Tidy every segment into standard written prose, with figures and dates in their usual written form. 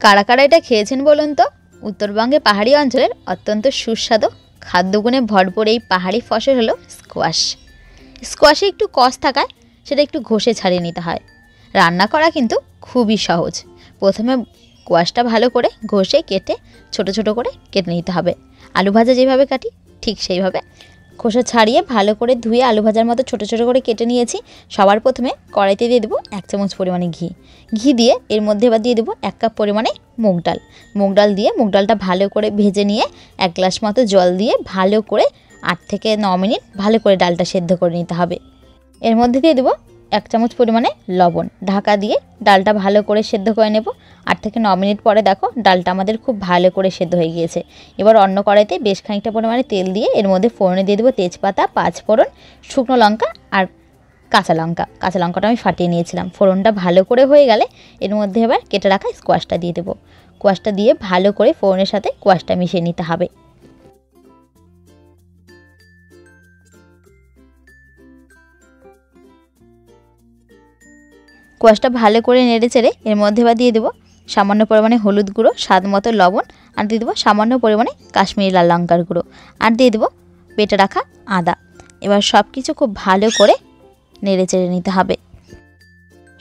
কারা কারা এটা খেয়েছেন বলুন তো? উত্তরবঙ্গে পাহাড়ি অঞ্চলের অত্যন্ত সুস্বাদু খাদ্যগুণে ভরপুর এই পাহাড়ি ফসল হলো স্কোয়াশ। স্কোয়াশে একটু কষ থাকায় সেটা একটু ঘষে ছাড়িয়ে নিতে হয়। রান্না করা কিন্তু খুবই সহজ। প্রথমে স্কোয়াশটা ভালো করে ঘষে কেটে ছোট ছোট করে কেটে নিতে হবে। আলু ভাজা যেভাবে কাটি ঠিক সেইভাবে খোসা ছাড়িয়ে ভালো করে ধুয়ে আলু ভাজার মতো ছোট ছোট করে কেটে নিয়েছি। সবার প্রথমে কড়াইতে দিয়ে দেবো 1 চামচ পরিমাণে ঘি দিয়ে এর মধ্যে এবার দিয়ে দেবো 1 কাপ পরিমাণে মুগ ডাল দিয়ে মুগ ডালটা ভালো করে ভেজে নিয়ে 1 গ্লাস মতো জল দিয়ে ভালো করে 8 থেকে 9 মিনিট ভালো করে ডালটা সেদ্ধ করে নিতে হবে। এর মধ্যে দিয়ে দেবো 1 চামচ পরিমাণে লবণ। ঢাকা দিয়ে ডালটা ভালো করে সেদ্ধ করে নেব। 8 থেকে 9 মিনিট পরে দেখো ডালটা আমাদের খুব ভালো করে সেদ্ধ হয়ে গিয়েছে। এবার অন্য কড়াইতে বেশ খানিকটা পরিমাণে তেল দিয়ে এর মধ্যে ফোড়নে দিয়ে দেবো তেজপাতা, 5 ফোড়ন, শুকনো লঙ্কা আর কাঁচা লঙ্কাটা আমি ফাটিয়ে নিয়েছিলাম। ফোড়নটা ভালো করে হয়ে গেলে এর মধ্যে এবার কেটে রাখা স্কোয়াশটা দিয়ে দেবো। স্কোয়াশটা দিয়ে ভালো করে ফোড়নের সাথে স্কোয়াশটা মিশিয়ে নিতে হবে। স্কোয়াশটা ভালো করে নেড়ে চেড়ে এর মধ্যে এবার দিয়ে দেবো সামান্য পরিমাণে হলুদ গুঁড়ো, স্বাদ মতো লবণ, আর দিয়ে দেবো সামান্য পরিমাণে কাশ্মীরি লাল লঙ্কার গুঁড়ো, আর দিয়ে দেবো বেটে রাখা আদা। এবার সব কিছু খুব ভালো করে নেড়ে চেড়ে নিতে হবে।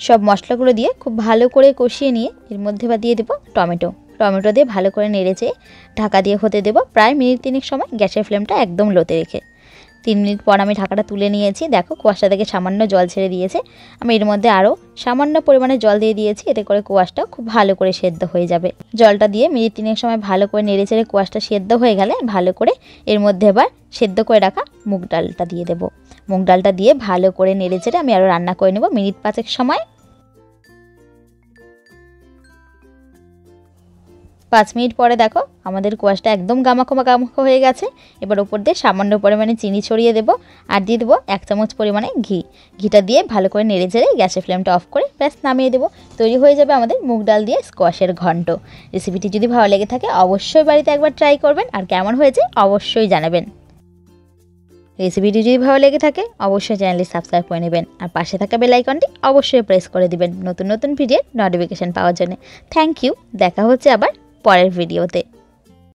সব মশলাগুলো দিয়ে খুব ভালো করে কষিয়ে নিয়ে এর মধ্যে এবার দিয়ে দেবো টমেটো দিয়ে ভালো করে নেড়ে চেড়ে ঢাকা দিয়ে হতে দেবো প্রায় মিনিট 3 সময়। গ্যাসের ফ্লেমটা একদম লোতে রেখে 3 মিনিট পর আমি ঢাকাটা তুলে নিয়েছি। দেখো কোয়াশটা থেকে সামান্য জল ছেড়ে দিয়েছে। আমি এর মধ্যে আরও সামান্য পরিমাণে জল দিয়ে দিয়েছি, এতে করে কোয়াশটা খুব ভালো করে সেদ্ধ হয়ে যাবে। জলটা দিয়ে মিনিট 3 সময় ভালো করে নেড়ে চেড়ে কোয়াশটা সেদ্ধ হয়ে গেলে ভালো করে এর মধ্যে এবার সেদ্ধ করে রাখা মুগ ডালটা দিয়ে দেবো। মুগ ডালটা দিয়ে ভালো করে নেড়ে চেড়ে আমি আরও রান্না করে নেব মিনিট 5 সময়। 5 মিনিট পরে দেখো আমাদের কোয়াশটা একদম গামাখো হয়ে গেছে। এবার ওপর দিয়ে সামান্য পরিমাণে চিনি ছড়িয়ে দেবো আর দিয়ে দেবো 1 চামচ পরিমাণে ঘিটা দিয়ে ভালো করে নেড়ে চেড়ে গ্যাসের ফ্লেমটা অফ করে ব্যাস নামিয়ে দেবো। তৈরি হয়ে যাবে আমাদের মুগ ডাল দিয়ে স্কোয়াশের ঘন্ট। রেসিপিটি যদি ভালো লেগে থাকে অবশ্যই বাড়িতে একবার ট্রাই করবেন, আর কেমন হয়েছে অবশ্যই জানাবেন। রেসিপিটি যদি ভালো লেগে থাকে অবশ্যই চ্যানেলটি সাবস্ক্রাইব করে নেবেন, আর পাশে থাকা বেল আইকনটি অবশ্যই প্রেস করে দিবেন নতুন নতুন ভিডিওর নোটিফিকেশান পাওয়ার জন্য। Thank you. দেখা হচ্ছে আবার পরের ভিডিওতে।